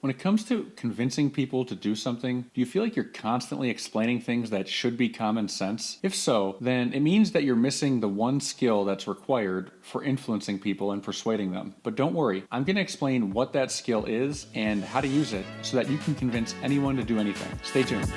When it comes to convincing people to do something, do you feel like you're constantly explaining things that should be common sense? If so, then it means that you're missing the one skill that's required for influencing people and persuading them. But don't worry, I'm going to explain what that skill is and how to use it so that you can convince anyone to do anything. Stay tuned.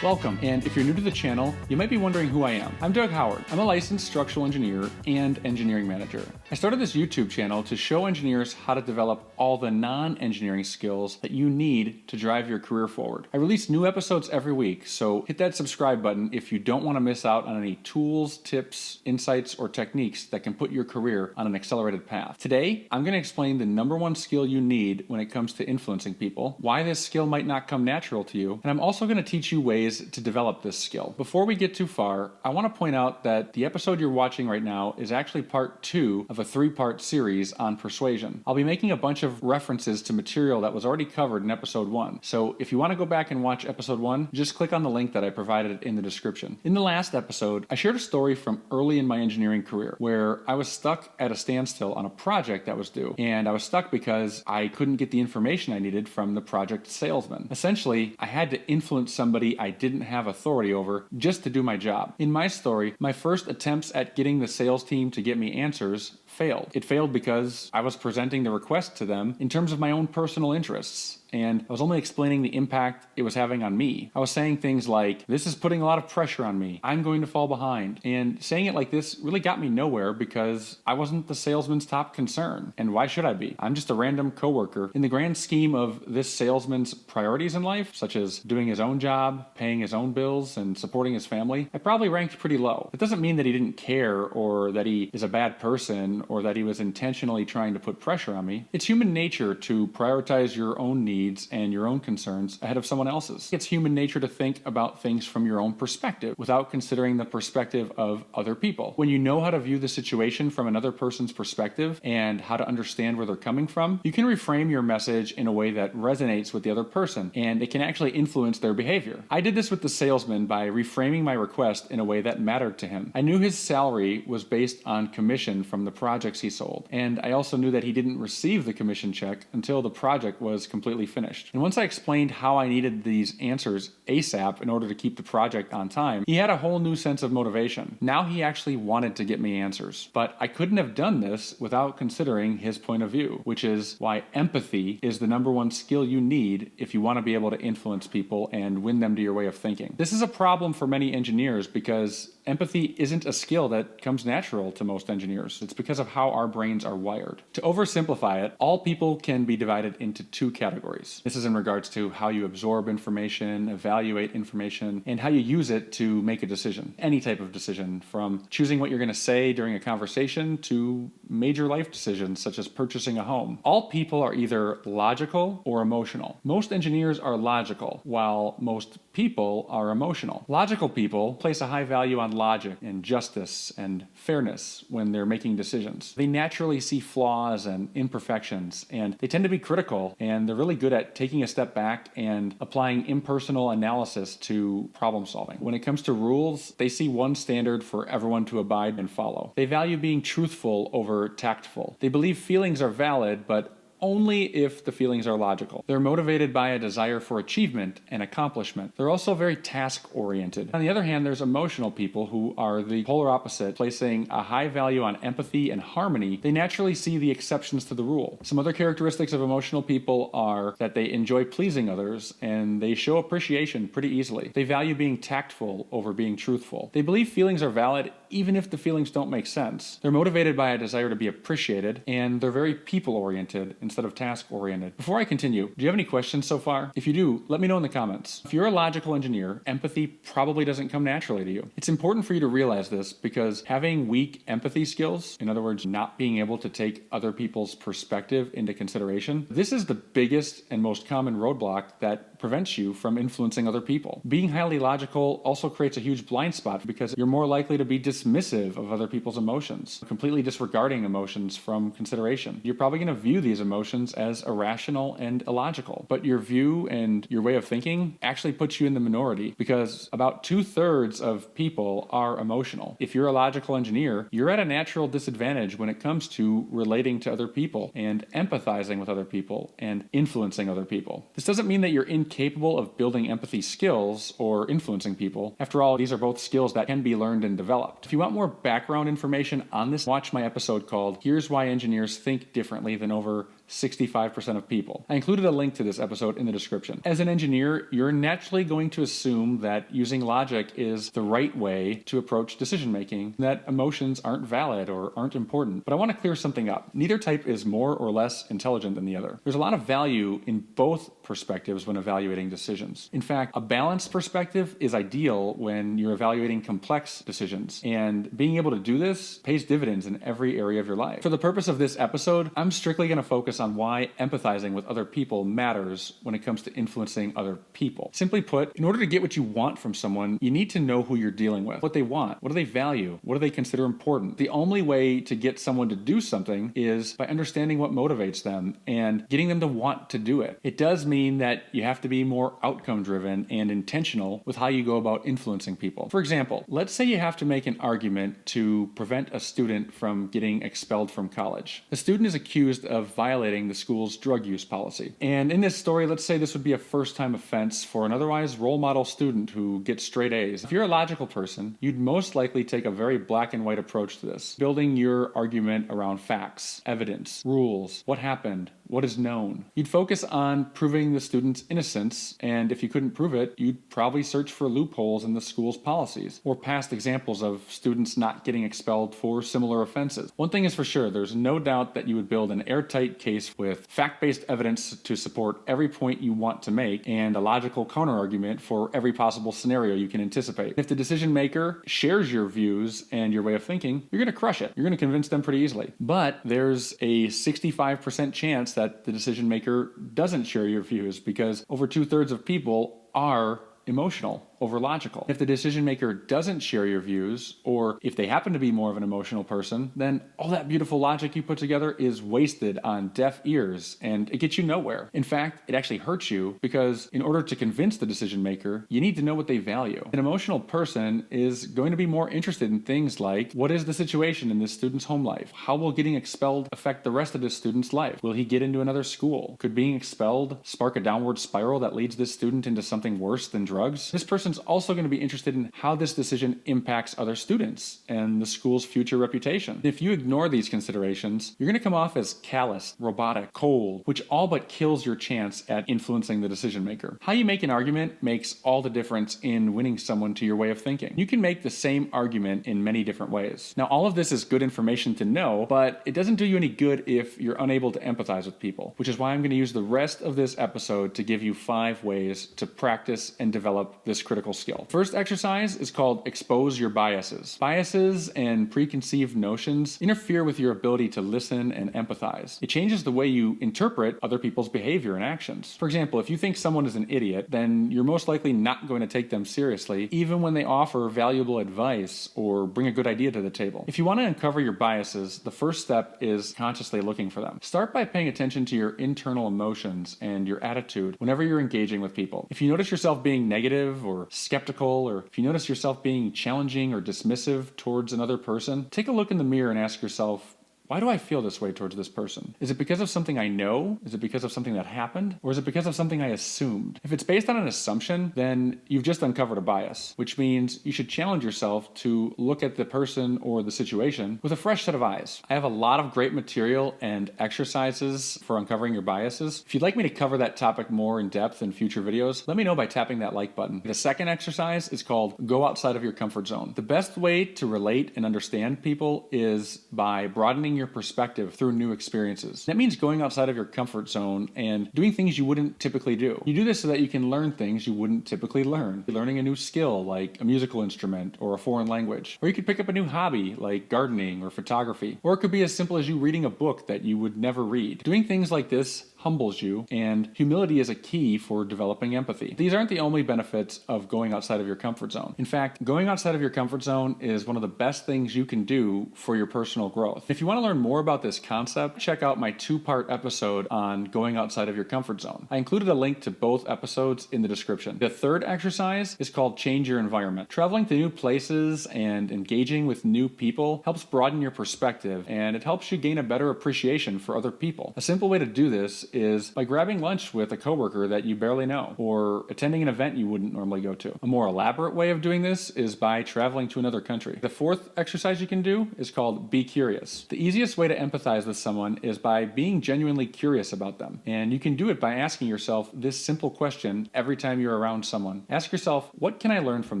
Welcome, and if you're new to the channel, you might be wondering who I am. I'm Doug Howard. I'm a licensed structural engineer and engineering manager. I started this YouTube channel to show engineers how to develop all the non-engineering skills that you need to drive your career forward. I release new episodes every week, so hit that subscribe button if you don't want to miss out on any tools, tips, insights, or techniques that can put your career on an accelerated path. Today, I'm going to explain the number one skill you need when it comes to influencing people, why this skill might not come natural to you, and I'm also going to teach you ways to develop this skill. Before we get too far, I want to point out that the episode you're watching right now is actually part 2 of a 3-part series on persuasion. I'll be making a bunch of references to material that was already covered in episode 1. So if you want to go back and watch episode 1, just click on the link that I provided in the description. In the last episode, I shared a story from early in my engineering career where I was stuck at a standstill on a project that was due. And I was stuck because I couldn't get the information I needed from the project salesman. Essentially, I had to influence somebody I didn't have authority over just to do my job. In my story, my first attempts at getting the sales team to get me answers failed. It failed because I was presenting the request to them in terms of my own personal interests, and I was only explaining the impact it was having on me. I was saying things like, this is putting a lot of pressure on me, I'm going to fall behind. And saying it like this really got me nowhere because I wasn't the salesman's top concern. And why should I be? I'm just a random coworker. In the grand scheme of this salesman's priorities in life, such as doing his own job, paying his own bills, and supporting his family, I probably ranked pretty low. It doesn't mean that he didn't care or that he is a bad person or that he was intentionally trying to put pressure on me. It's human nature to prioritize your own needs and your own concerns ahead of someone else's. It's human nature to think about things from your own perspective without considering the perspective of other people. When you know how to view the situation from another person's perspective and how to understand where they're coming from, you can reframe your message in a way that resonates with the other person, and it can actually influence their behavior. I did this with the salesman by reframing my request in a way that mattered to him. I knew his salary was based on commission from the projects he sold, and I also knew that he didn't receive the commission check until the project was completely finished. And once I explained how I needed these answers ASAP in order to keep the project on time, he had a whole new sense of motivation. Now he actually wanted to get me answers. But I couldn't have done this without considering his point of view, which is why empathy is the number one skill you need if you want to be able to influence people and win them to your way of thinking. This is a problem for many engineers because empathy isn't a skill that comes natural to most engineers. It's because of how our brains are wired. To oversimplify it, all people can be divided into 2 categories. This is in regards to how you absorb information, evaluate information, and how you use it to make a decision. Any type of decision, from choosing what you're going to say during a conversation to major life decisions such as purchasing a home. All people are either logical or emotional. Most engineers are logical, while most people are emotional. Logical people place a high value on logic and justice and fairness when they're making decisions. They naturally see flaws and imperfections, and they tend to be critical, and they're really good at taking a step back and applying impersonal analysis to problem solving. When it comes to rules, they see one standard for everyone to abide and follow. They value being truthful over tactful. They believe feelings are valid, but only if the feelings are logical. They're motivated by a desire for achievement and accomplishment. They're also very task-oriented. On the other hand, there's emotional people who are the polar opposite, placing a high value on empathy and harmony. They naturally see the exceptions to the rule. Some other characteristics of emotional people are that they enjoy pleasing others and they show appreciation pretty easily. They value being tactful over being truthful. They believe feelings are valid even if the feelings don't make sense. They're motivated by a desire to be appreciated, and they're very people-oriented instead of task-oriented. Before I continue, do you have any questions so far? If you do, let me know in the comments. If you're a logical engineer, empathy probably doesn't come naturally to you. It's important for you to realize this because having weak empathy skills, in other words, not being able to take other people's perspective into consideration, this is the biggest and most common roadblock that that prevents you from influencing other people. Being highly logical also creates a huge blind spot because you're more likely to be dismissive of other people's emotions, completely disregarding emotions from consideration. You're probably going to view these emotions as irrational and illogical, but your view and your way of thinking actually puts you in the minority because about 2/3 of people are emotional. If you're a logical engineer, you're at a natural disadvantage when it comes to relating to other people and empathizing with other people and influencing other people. This doesn't mean that you're incapable of building empathy skills or influencing people. After all, these are both skills that can be learned and developed. If you want more background information on this, watch my episode called Here's Why Engineers Think Differently Than Over 65% of people. I included a link to this episode in the description. As an engineer, you're naturally going to assume that using logic is the right way to approach decision making, that emotions aren't valid or aren't important. But I want to clear something up. Neither type is more or less intelligent than the other. There's a lot of value in both perspectives when evaluating decisions. In fact, a balanced perspective is ideal when you're evaluating complex decisions, and being able to do this pays dividends in every area of your life. For the purpose of this episode, I'm strictly going to focus on why empathizing with other people matters when it comes to influencing other people. Simply put, in order to get what you want from someone, you need to know who you're dealing with, what they want, what do they value, what do they consider important. The only way to get someone to do something is by understanding what motivates them and getting them to want to do it. It does mean that you have to be more outcome driven and intentional with how you go about influencing people. For example, let's say you have to make an argument to prevent a student from getting expelled from college. The student is accused of violating the school's drug use policy. And in this story, let's say this would be a first-time offense for an otherwise role model student who gets straight A's. If you're a logical person, you'd most likely take a very black and white approach to this, building your argument around facts, evidence, rules, what happened, what is known. You'd focus on proving the student's innocence, and if you couldn't prove it, you'd probably search for loopholes in the school's policies or past examples of students not getting expelled for similar offenses. One thing is for sure, there's no doubt that you would build an airtight case with fact-based evidence to support every point you want to make and a logical counterargument for every possible scenario you can anticipate. If the decision maker shares your views and your way of thinking, you're going to crush it. You're going to convince them pretty easily. But there's a 65% chance that the decision maker doesn't share your views because over 2/3 of people are emotional over logical. If the decision maker doesn't share your views, or if they happen to be more of an emotional person, then all that beautiful logic you put together is wasted on deaf ears and it gets you nowhere. In fact, it actually hurts you because in order to convince the decision maker, you need to know what they value. An emotional person is going to be more interested in things like, what is the situation in this student's home life? How will getting expelled affect the rest of this student's life? Will he get into another school? Could being expelled spark a downward spiral that leads this student into something worse than drugs? This person's also going to be interested in how this decision impacts other students and the school's future reputation. If you ignore these considerations, you're going to come off as callous, robotic, cold, which all but kills your chance at influencing the decision maker. How you make an argument makes all the difference in winning someone to your way of thinking. You can make the same argument in many different ways. Now, all of this is good information to know, but it doesn't do you any good if you're unable to empathize with people, which is why I'm going to use the rest of this episode to give you 5 ways to practice and develop this critical skill. First exercise is called expose your biases. Biases and preconceived notions interfere with your ability to listen and empathize. It changes the way you interpret other people's behavior and actions. For example, if you think someone is an idiot, then you're most likely not going to take them seriously, even when they offer valuable advice or bring a good idea to the table. If you want to uncover your biases, the first step is consciously looking for them. Start by paying attention to your internal emotions and your attitude whenever you're engaging with people. If you notice yourself being negative or skeptical, or if you notice yourself being challenging or dismissive towards another person, take a look in the mirror and ask yourself, why do I feel this way towards this person? Is it because of something I know? Is it because of something that happened? Or is it because of something I assumed? If it's based on an assumption, then you've just uncovered a bias, which means you should challenge yourself to look at the person or the situation with a fresh set of eyes. I have a lot of great material and exercises for uncovering your biases. If you'd like me to cover that topic more in depth in future videos, let me know by tapping that like button. The second exercise is called go outside of your comfort zone. The best way to relate and understand people is by broadening your perspective through new experiences. That means going outside of your comfort zone and doing things you wouldn't typically do. You do this so that you can learn things you wouldn't typically learn. You're learning a new skill like a musical instrument or a foreign language. Or you could pick up a new hobby like gardening or photography. Or it could be as simple as you reading a book that you would never read. Doing things like this humbles you, and humility is a key for developing empathy. These aren't the only benefits of going outside of your comfort zone. In fact, going outside of your comfort zone is one of the best things you can do for your personal growth. If you want to learn more about this concept, check out my 2-part episode on going outside of your comfort zone. I included a link to both episodes in the description. The third exercise is called change your environment. Traveling to new places and engaging with new people helps broaden your perspective, and it helps you gain a better appreciation for other people. A simple way to do this is by grabbing lunch with a coworker that you barely know, or attending an event you wouldn't normally go to. A more elaborate way of doing this is by traveling to another country. The fourth exercise you can do is called be curious. The easiest way to empathize with someone is by being genuinely curious about them, and you can do it by asking yourself this simple question every time you're around someone. Ask yourself, what can I learn from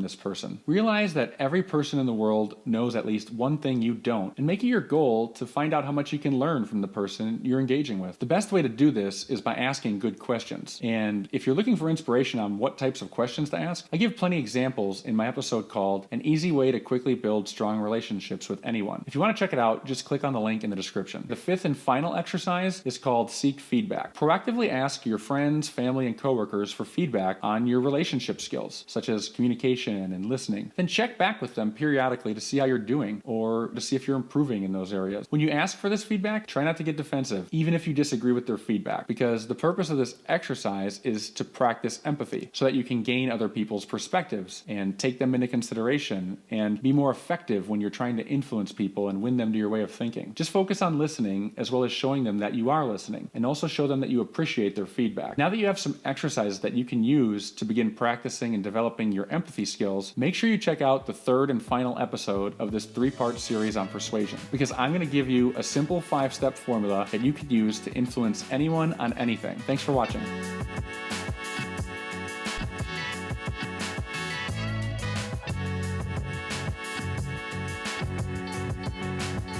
this person? Realize that every person in the world knows at least one thing you don't, and make it your goal to find out how much you can learn from the person you're engaging with. The best way to do this is by asking good questions, and if you're looking for inspiration on what types of questions to ask, I give plenty examples in my episode called An Easy Way to Quickly Build Strong Relationships with Anyone. If you want to check it out, just click on the link in the description. The fifth and final exercise is called seek feedback. Proactively ask your friends, family, and coworkers for feedback on your relationship skills, such as communication and listening. Then check back with them periodically to see how you're doing, or to see if you're improving in those areas. When you ask for this feedback, try not to get defensive, even if you disagree with their feedback, because the purpose of this exercise is to practice empathy so that you can gain other people's perspectives and take them into consideration and be more effective when you're trying to influence people and win them to your way of thinking. Just focus on listening as well as showing them that you are listening, and also show them that you appreciate their feedback. Now that you have some exercises that you can use to begin practicing and developing your empathy skills, make sure you check out the third and final episode of this 3-part series on persuasion, because I'm going to give you a simple 5-step formula that you can use to influence anyone on anything. Thanks for watching.